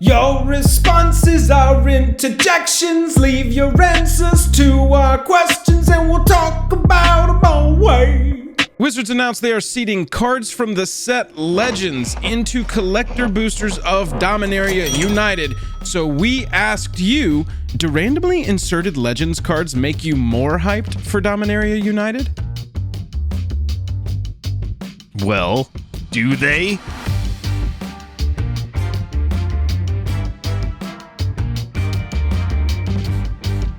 Your responses are interjections. Leave your answers to our questions and we'll talk about them all way. Wizards announced they are seeding cards from the set Legends into collector boosters of Dominaria United. So we asked you, do randomly inserted Legends cards make you more hyped for Dominaria United? Well, do they?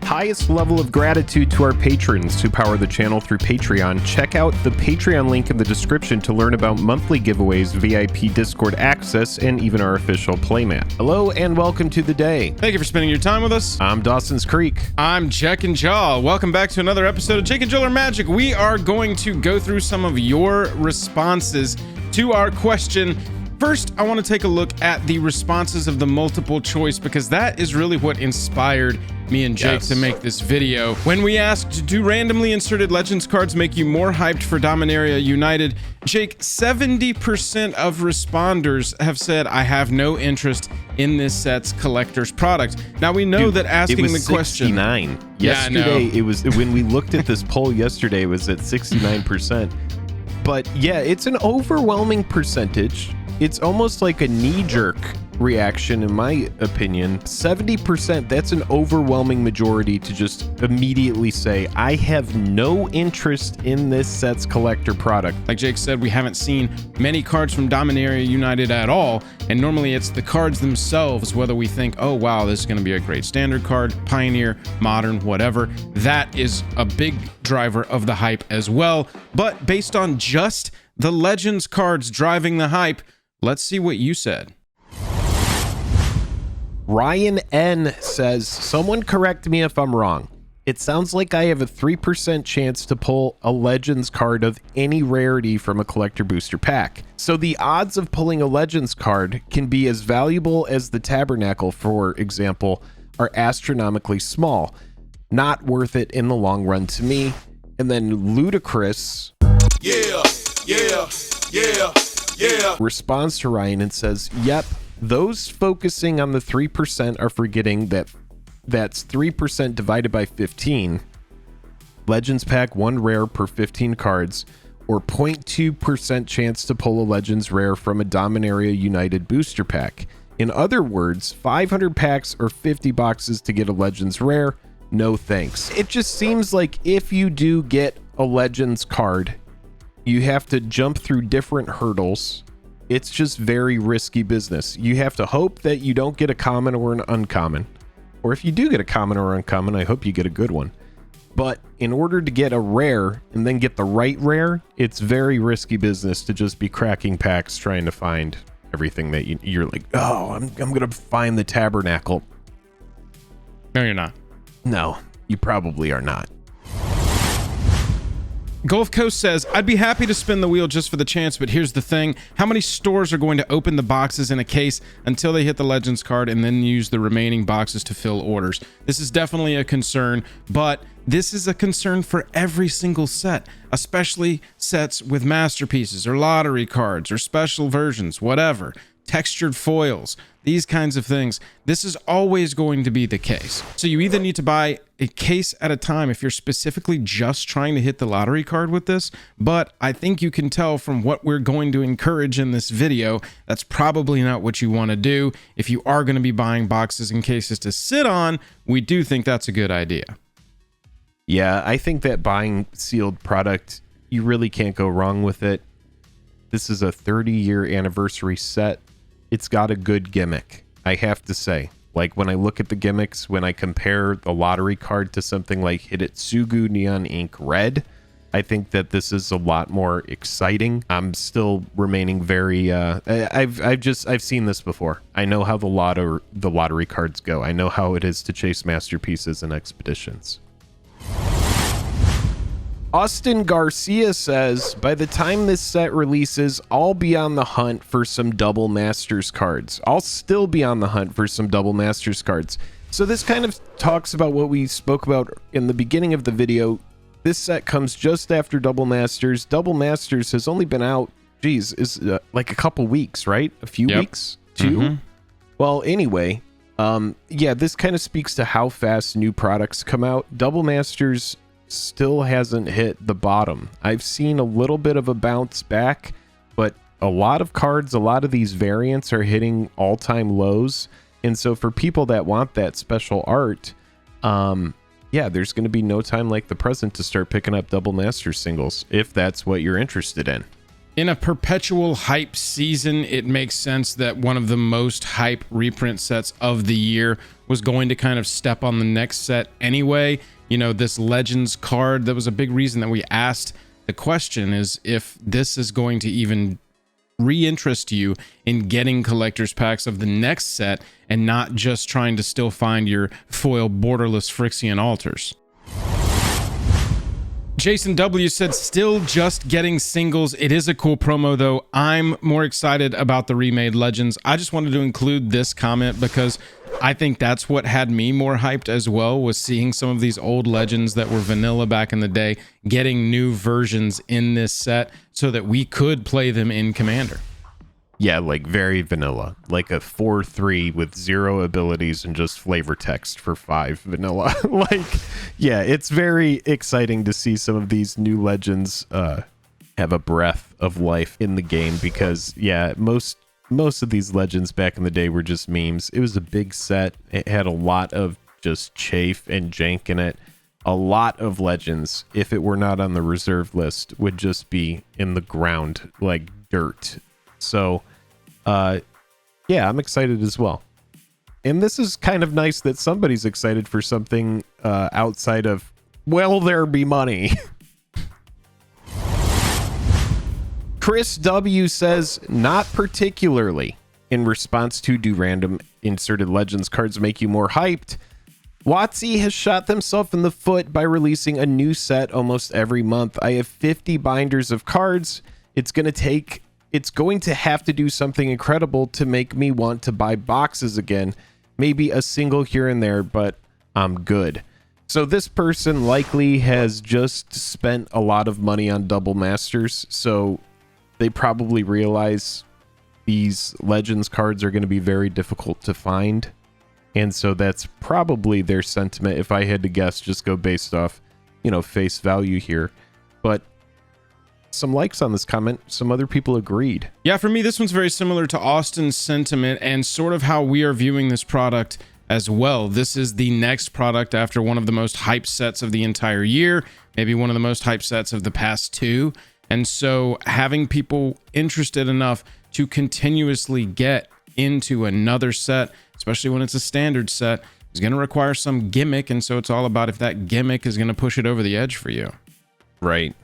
Highest level of gratitude to our patrons who power the channel through Patreon. Check out the Patreon link in the description to learn about monthly giveaways, VIP Discord access, and even our official playmat. Hello and welcome to the day. Thank you for spending your time with us. I'm Dawson's Creek. I'm Jack and Jaw. Welcome back to another episode of Jake and Jill Are Magic. We are going to go through some of your responses to our question. First, I want to take a look at the responses of the multiple choice because that is really what inspired me and Jake to make this video. When we asked, do randomly inserted Legends cards make you more hyped for Dominaria United? Jake, 70% of responders have said, I have no interest in this set's collector's product. Now we know that asking it was the question 69. Yesterday, it was when we looked at this poll yesterday, it was at 69%. But yeah, it's an overwhelming percentage. It's almost like a knee-jerk reaction, in my opinion. 70%, that's an overwhelming majority to just immediately say, I have no interest in this set's collector product. Like Jake said, we haven't seen many cards from Dominaria United at all, and normally it's the cards themselves, whether we think, oh wow, this is going to be a great standard card, pioneer, modern, whatever. That is a big driver of the hype as well. But based on just the Legends cards driving the hype, let's see what you said. RyanN says, someone correct me if I'm wrong. It sounds like I have a 3% chance to pull a Legends card of any rarity from a collector booster pack. So the odds of pulling a Legends card can be as valuable as the Tabernacle, for example, are astronomically small. Not worth it in the long run to me. And then Ludicrous responds to Ryan and says, yep, those focusing on the 3% are forgetting that that's 3% divided by 15. Legends pack 1 rare per 15 cards, or 0.2% chance to pull a Legends rare from a Dominaria United booster pack. In other words, 500 packs or 50 boxes to get a Legends rare. No thanks. It just seems like if you do get a Legends card, you have to jump through different hurdles. It's just very risky business. You have to hope that you don't get a common or an uncommon. Or if you do get a common or uncommon, I hope you get a good one. But in order to get a rare and then get the right rare, it's very risky business to just be cracking packs trying to find everything that you're like, oh, I'm going to find the Tabernacle. No, you're not. No, you probably are not. Gulf Coast says, I'd be happy to spin the wheel just for the chance, but here's the thing. How many stores are going to open the boxes in a case until they hit the Legends card and then use the remaining boxes to fill orders? This is definitely a concern, but this is a concern for every single set, especially sets with masterpieces or lottery cards or special versions, whatever. Textured foils, these kinds of things. This is always going to be the case. So you either need to buy a case at a time if you're specifically just trying to hit the lottery card with this, but I think you can tell from what we're going to encourage in this video, that's probably not what you want to do. If you are going to be buying boxes and cases to sit on, we do think that's a good idea. Yeah, I think that buying sealed product, you really can't go wrong with it. This is a 30-year anniversary set. It's got a good gimmick, I have to say. Like when I look at the gimmicks, when I compare the lottery card to something like Hitotsugu Neon Ink Red, I think that this is a lot more exciting. I'm still remaining very I've seen this before. I know how the lottery cards go. I know how it is to chase masterpieces and expeditions. Austin Garcia says, by the time this set releases, I'll be on the hunt for some double Masters cards. I'll still be on the hunt for some double Masters cards. So this kind of talks about what we spoke about in the beginning of the video. This set comes just after Double Masters. Double Masters has only been out, geez, is like a couple weeks, right? A few weeks? 2? Well, anyway, yeah, this kind of speaks to how fast new products come out. Double Masters still hasn't hit the bottom. I've seen a little bit of a bounce back, but a lot of cards, a lot of these variants are hitting all-time lows. And so for people that want that special art, yeah, there's going to be no time like the present to start picking up Double Masters singles, if that's what you're interested in. In a perpetual hype season, it makes sense that one of the most hype reprint sets of the year was going to kind of step on the next set anyway. You know, this Legends card, that was a big reason that we asked the question, is if this is going to even reinterest you in getting collector's packs of the next set and not just trying to still find your foil borderless Phyrexian altars. Jason W said, still just getting singles. It is a cool promo though. I'm more excited about the Remade Legends. I just wanted to include this comment because I think that's what had me more hyped as well, was seeing some of these old Legends that were vanilla back in the day getting new versions in this set so that we could play them in Commander. Yeah, like very vanilla, like a 4/3 with 0 abilities and just flavor text for 5 vanilla. Like, yeah, it's very exciting to see some of these new Legends have a breath of life in the game, because yeah, most of these Legends back in the day were just memes. It was a big set. It had a lot of just chafe and jank in it. A lot of Legends, if it were not on the reserve list, would just be in the ground like dirt. So, yeah, I'm excited as well. And this is kind of nice that somebody's excited for something outside of, will there be money? Chris W says, not particularly. In response to, do random inserted Legends cards make you more hyped? WotC has shot themselves in the foot by releasing a new set almost every month. I have 50 binders of cards. It's going to have to do something incredible to make me want to buy boxes again. Maybe a single here and there, but I'm good. So this person likely has just spent a lot of money on Double Masters, so they probably realize these Legends cards are going to be very difficult to find. And so that's probably their sentiment. If I had to guess, just go based off, you know, face value here. But some likes on this comment. Some other people agreed. Yeah, for me, this one's very similar to Austin's sentiment and sort of how we are viewing this product as well. This is the next product after one of the most hyped sets of the entire year, maybe one of the most hyped sets of the past 2. And so having people interested enough to continuously get into another set, especially when it's a standard set, is going to require some gimmick. And so it's all about if that gimmick is going to push it over the edge for you. Right.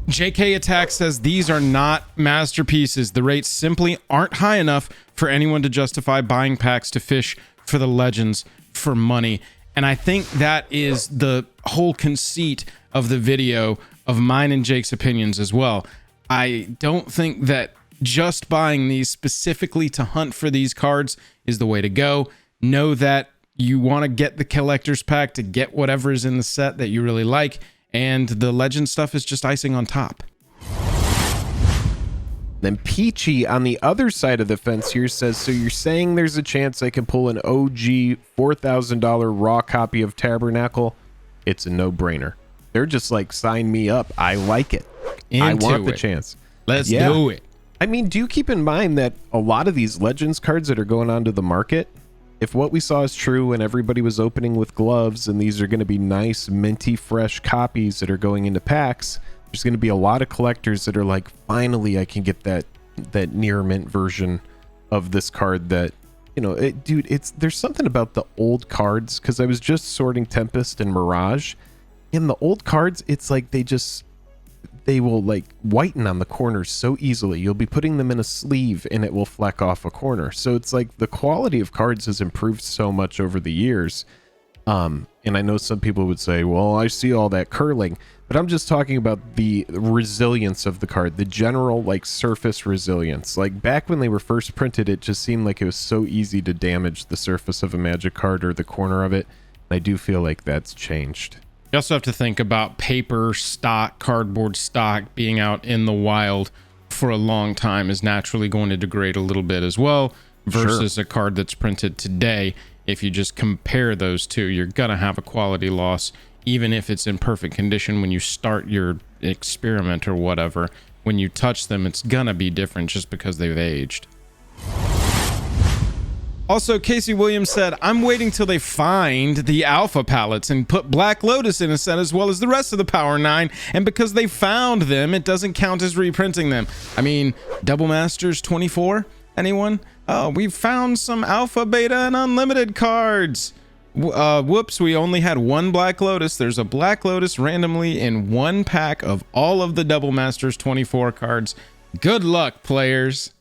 JK Attack says, these are not masterpieces. The rates simply aren't high enough for anyone to justify buying packs to fish for the Legends for money. And I think that is the whole conceit of the video, of mine and Jake's opinions as well. I don't think that just buying these specifically to hunt for these cards is the way to go. Know that you want to get the collector's pack to get whatever is in the set that you really like, and the Legend stuff is just icing on top. Then Peachy on the other side of the fence here says, so you're saying there's a chance I can pull an OG $4,000 raw copy of Tabernacle? It's a no-brainer. They're just like, sign me up. I like it. I want the chance. Let's do it. I mean, do keep in mind that a lot of these Legends cards that are going onto the market, if what we saw is true and everybody was opening with gloves and these are going to be nice, minty, fresh copies that are going into packs, there's going to be a lot of collectors that are like, finally, I can get that near mint version of this card that, you know, there's something about the old cards, because I was just sorting Tempest and Mirage. In the old cards, it's like they will like whiten on the corners so easily. You'll be putting them in a sleeve and it will fleck off a corner. So it's like the quality of cards has improved so much over the years. And I know some people would say, well, I see all that curling, but I'm just talking about the resilience of the card, the general like surface resilience. Like back when they were first printed, it just seemed like it was so easy to damage the surface of a Magic card or the corner of it. And I do feel like that's changed. You also have to think about paper stock, cardboard stock being out in the wild for a long time is naturally going to degrade a little bit as well, versus a card that's printed today. If you just compare those two, you're going to have a quality loss, even if it's in perfect condition when you start your experiment or whatever. When you touch them, it's going to be different just because they've aged. Also, Casey Williams said, I'm waiting till they find the alpha palettes and put Black Lotus in a set as well as the rest of the Power 9. And because they found them, it doesn't count as reprinting them. I mean, Double Masters 24? Anyone? Oh, we found some alpha, beta, and unlimited cards. Whoops, we only had one Black Lotus. There's a Black Lotus randomly in one pack of all of the Double Masters 24 cards. Good luck, players.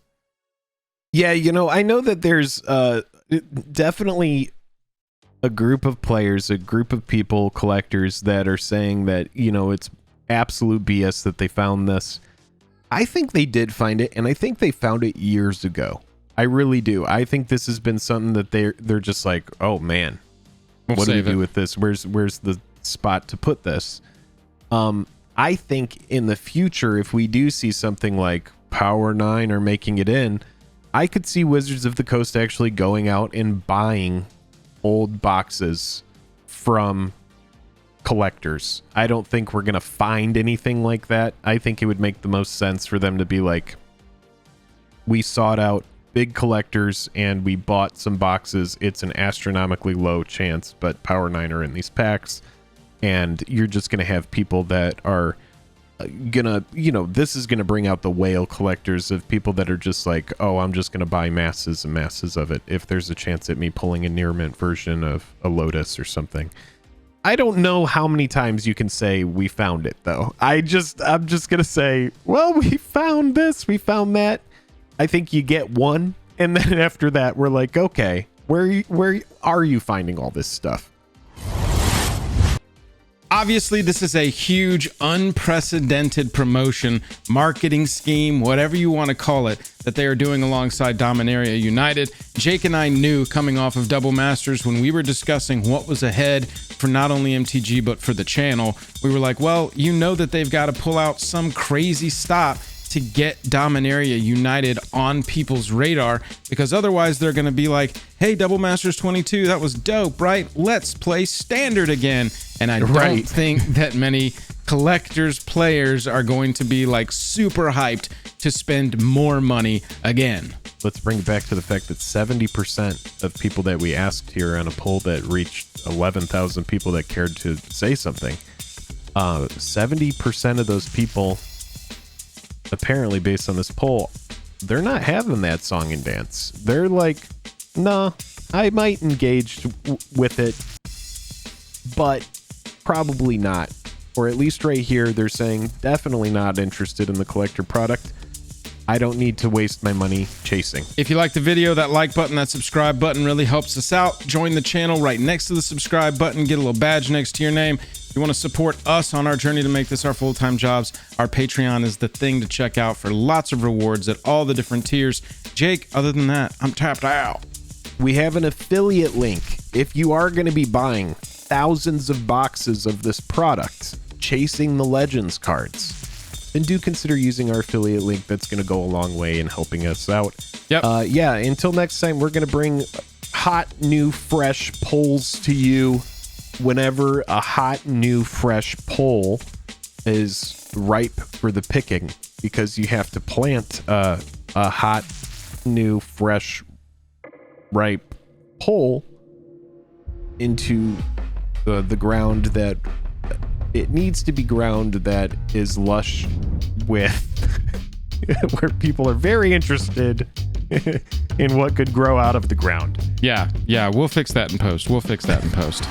Yeah, you know, I know that there's definitely a group of players, a group of people, collectors that are saying that, you know, it's absolute BS that they found this. I think they did find it, and I think they found it years ago. I really do. I think this has been something that they're just like, oh man, what do we do with this? Where's the spot to put this? I think in the future, if we do see something like Power 9 or making it in, I could see Wizards of the Coast actually going out and buying old boxes from collectors. I don't think we're going to find anything like that. I think it would make the most sense for them to be like, we sought out big collectors and we bought some boxes. It's an astronomically low chance, but Power 9 are in these packs. And you're just going to have people that are gonna, you know, this is gonna bring out the whale collectors of people that are just like, oh, I'm just gonna buy masses and masses of it if there's a chance at me pulling a near mint version of a Lotus or something. I don't know how many times you can say we found it though. I'm just gonna say, well, we found this, we found that. I think you get one, and then after that we're like, okay, where are you finding all this stuff? Obviously, this is a huge, unprecedented promotion, marketing scheme, whatever you want to call it, that they are doing alongside Dominaria United. Jake and I knew coming off of Double Masters when we were discussing what was ahead for not only MTG, but for the channel. We were like, well, you know that they've got to pull out some crazy stop to get Dominaria United on people's radar, because otherwise they're going to be like, hey, Double Masters 22, that was dope, right? Let's play Standard again. And I don't think that many collectors, players are going to be like super hyped to spend more money again. Let's bring it back to the fact that 70% of people that we asked here on a poll that reached 11,000 people that cared to say something, 70% of those people, apparently based on this poll, they're not having that song and dance. They're like, nah, I might engage with it, but probably not. Or at least right here, they're saying definitely not interested in the collector product. I don't need to waste my money chasing. If you like the video, that like button, that subscribe button really helps us out. Join the channel right next to the subscribe button. Get a little badge next to your name. If you want to support us on our journey to make this our full-time jobs, our Patreon is the thing to check out for lots of rewards at all the different tiers. Jake, other than that, I'm tapped out. We have an affiliate link. If you are going to be buying thousands of boxes of this product, chasing the Legends cards, then do consider using our affiliate link. That's going to go a long way in helping us out. Yep. Yeah, until next time, we're going to bring hot, new, fresh polls to you whenever a hot, new, fresh poll is ripe for the picking, because you have to plant a hot, new, fresh, ripe pole into the ground that it needs to be, ground that is lush with where people are very interested in what could grow out of the ground. Yeah, we'll fix that in post.